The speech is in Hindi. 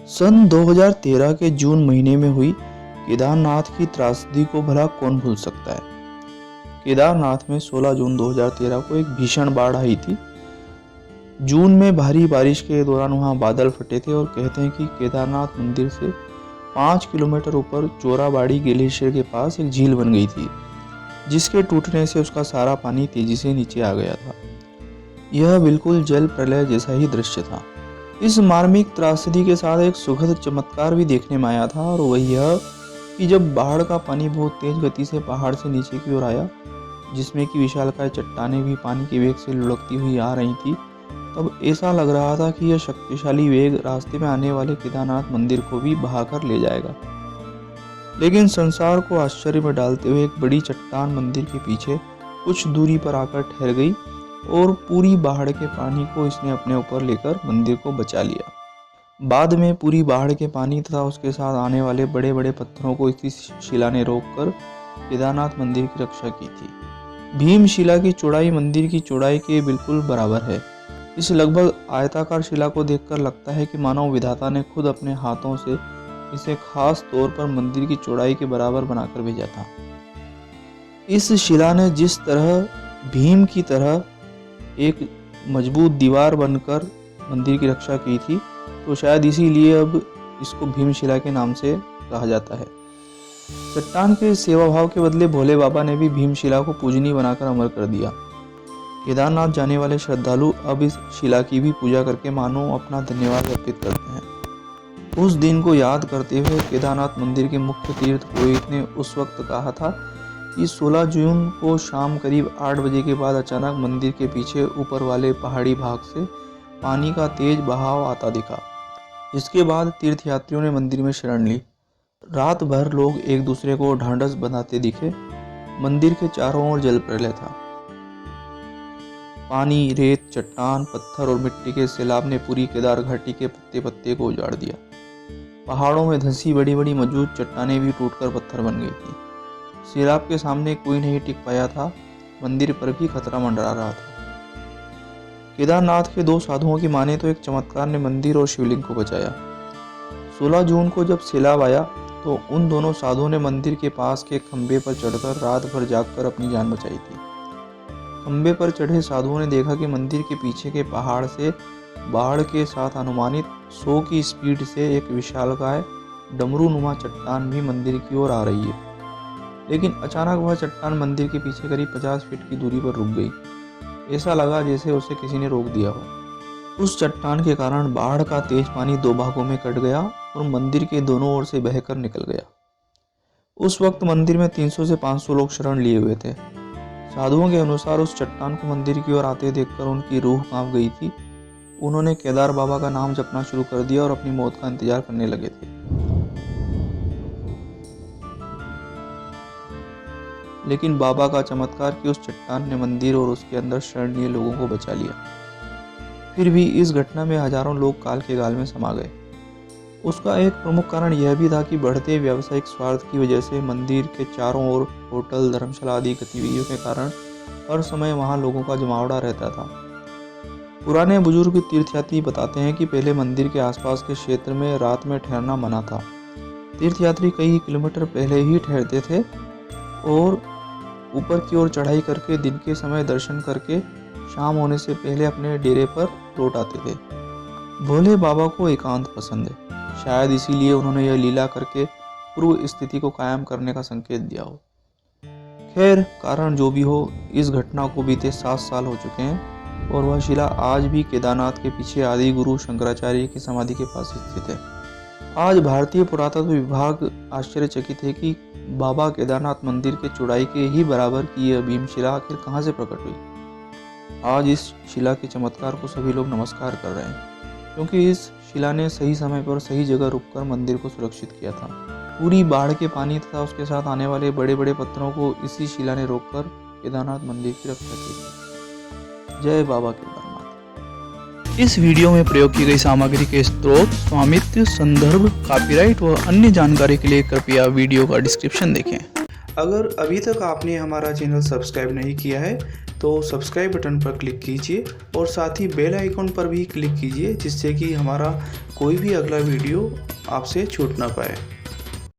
सन 2013 के जून महीने में हुई केदारनाथ की त्रासदी को भला कौन भूल सकता है। केदारनाथ में 16 जून 2013 को एक भीषण बाढ़ आई थी। जून में भारी बारिश के दौरान वहां बादल फटे थे और कहते हैं कि केदारनाथ मंदिर से 5 किलोमीटर ऊपर चोराबाड़ी ग्लेशियर के पास एक झील बन गई थी, जिसके टूटने से उसका सारा पानी तेजी से नीचे आ गया था। यह बिल्कुल जल प्रलय जैसा ही दृश्य था। इस मार्मिक त्रासदी के साथ एक सुखद चमत्कार भी देखने में आया था, और वही यह कि जब बाढ़ का पानी बहुत तेज गति से पहाड़ से नीचे की ओर आया, जिसमें कि विशालकाय चट्टानें भी पानी के वेग से लुढ़कती हुई आ रही थी, तब ऐसा लग रहा था कि यह शक्तिशाली वेग रास्ते में आने वाले केदारनाथ मंदिर को भी बहाकर ले जाएगा। लेकिन संसार को आश्चर्य में डालते हुए एक बड़ी चट्टान मंदिर के पीछे कुछ दूरी पर आकर ठहर गई और पूरी बाढ़ के पानी को इसने अपने ऊपर लेकर मंदिर को बचा लिया। बाद में पूरी बाढ़ के पानी तथा उसके साथ आने वाले बड़े बड़े पत्थरों को इसी शिला ने रोककर केदारनाथ मंदिर की रक्षा की थी। भीम शिला की चौड़ाई मंदिर की चौड़ाई के बिल्कुल बराबर है। इस लगभग आयताकार शिला को देखकर लगता है कि मानव विधाता ने खुद अपने हाथों से इसे खास तौर पर मंदिर की चौड़ाई के बराबर बनाकर भेजा था। इस शिला ने जिस तरह भीम की तरह एक मजबूत दीवार बनकर मंदिर की रक्षा की थी, तो शायद इसीलिए अब इसको भीमशिला के नाम से कहा जाता है। चट्टान के सेवा भाव के बदले भोले बाबा ने भी भीमशिला को पूजनीय बनाकर अमर कर दिया। केदारनाथ जाने वाले श्रद्धालु अब इस शिला की भी पूजा करके मानो अपना धन्यवाद अर्पित करते हैं। उस दिन को याद करते हुए केदारनाथ मंदिर के मुख्य तीर्थ पुरोहित ने उस वक्त कहा था कि 16 जून को शाम करीब 8 बजे के बाद अचानक मंदिर के पीछे ऊपर वाले पहाड़ी भाग से पानी का तेज बहाव आता दिखा। इसके बाद तीर्थयात्रियों ने मंदिर में शरण ली। रात भर लोग एक दूसरे को ढांढस बंधाते दिखे। मंदिर के चारों ओर जल प्रलय था। पानी, रेत, चट्टान, पत्थर और मिट्टी के सैलाब ने पूरी केदार घाटी के पत्ते पत्ते को उजाड़ दिया। पहाड़ों में धंसी बड़ी बड़ी मजबूत चट्टानें भी टूटकर पत्थर बन गई थी। सैलाब के सामने कोई नहीं टिक पाया था। मंदिर पर भी खतरा मंडरा रहा था। केदारनाथ के 2 साधुओं की माने तो एक चमत्कार ने मंदिर और शिवलिंग को बचाया। 16 जून को जब सैलाब आया तो उन दोनों साधुओं ने मंदिर के पास के खंबे पर चढ़कर रात भर जागकर अपनी जान बचाई थी। खंबे पर चढ़े साधुओं ने देखा कि मंदिर के पीछे के पहाड़ से बाढ़ के साथ अनुमानित 100 की स्पीड से एक विशालकाय डमरूनुमा चट्टान भी मंदिर की ओर आ रही है। लेकिन अचानक वह चट्टान मंदिर के पीछे करीब 50 फीट की दूरी पर रुक गई। ऐसा लगा जैसे उसे किसी ने रोक दिया हो। उस चट्टान के कारण बाढ़ का तेज पानी 2 भागों में कट गया और मंदिर के दोनों ओर से बहकर निकल गया। उस वक्त मंदिर में 300 से 500 लोग शरण लिए हुए थे। साधुओं के अनुसार उस चट्टान को मंदिर की ओर आते देखकर उनकी रूह कांप गई थी। उन्होंने केदार बाबा का नाम जपना शुरू कर दिया और अपनी मौत का इंतजार करने लगे थे। लेकिन बाबा का चमत्कार कि उस चट्टान ने मंदिर और उसके अंदर शरण लिए लोगों को बचा लिया। फिर भी इस घटना में हजारों लोग काल के गाल में समा गए। उसका एक प्रमुख कारण यह भी था कि बढ़ते व्यावसायिक स्वार्थ की वजह से मंदिर के चारों ओर होटल, धर्मशाला आदि गतिविधियों के कारण हर समय वहां लोगों का जमावड़ा रहता था। पुराने बुजुर्ग तीर्थयात्री बताते हैं कि पहले मंदिर के आसपास के क्षेत्र में रात में ठहरना मना था। तीर्थयात्री कई किलोमीटर पहले ही ठहरते थे और ऊपर की ओर चढ़ाई करके दिन के समय दर्शन करके शाम होने से पहले अपने डेरे पर लौट आते थे। भोले बाबा को एकांत पसंद है। शायद इसीलिए उन्होंने यह लीला करके पूर्व स्थिति को कायम करने का संकेत दिया हो। खैर, कारण जो भी हो, इस घटना को बीते 7 साल हो चुके हैं और वह शिला आज भी केदारनाथ के पीछे आदि गुरु शंकराचार्य की समाधि के पास स्थित है। आज भारतीय पुरातत्व विभाग आश्चर्यचकित है कि बाबा केदारनाथ मंदिर के चौड़ाई के ही बराबर की यह भीमशिला आखिर कहाँ से प्रकट हुई। आज इस शिला के चमत्कार को सभी लोग नमस्कार कर रहे हैं, क्योंकि इस शिला ने सही समय पर सही जगह रुककर मंदिर को सुरक्षित किया था। पूरी बाढ़ के पानी तथा उसके साथ आने वाले बड़े बड़े पत्थरों को इसी शिला ने रोककर केदारनाथ मंदिर की रक्षा की थी। जय बाबा केदारनाथ। इस वीडियो में प्रयोग की गई सामग्री के स्रोत, स्वामित्व, संदर्भ, कॉपीराइट व अन्य जानकारी के लिए कृपया वीडियो का डिस्क्रिप्शन देखें। अगर अभी तक आपने हमारा चैनल सब्सक्राइब नहीं किया है तो सब्सक्राइब बटन पर क्लिक कीजिए और साथ ही बेल आइकॉन पर भी क्लिक कीजिए, जिससे कि हमारा कोई भी अगला वीडियो आपसे छूट ना पाए।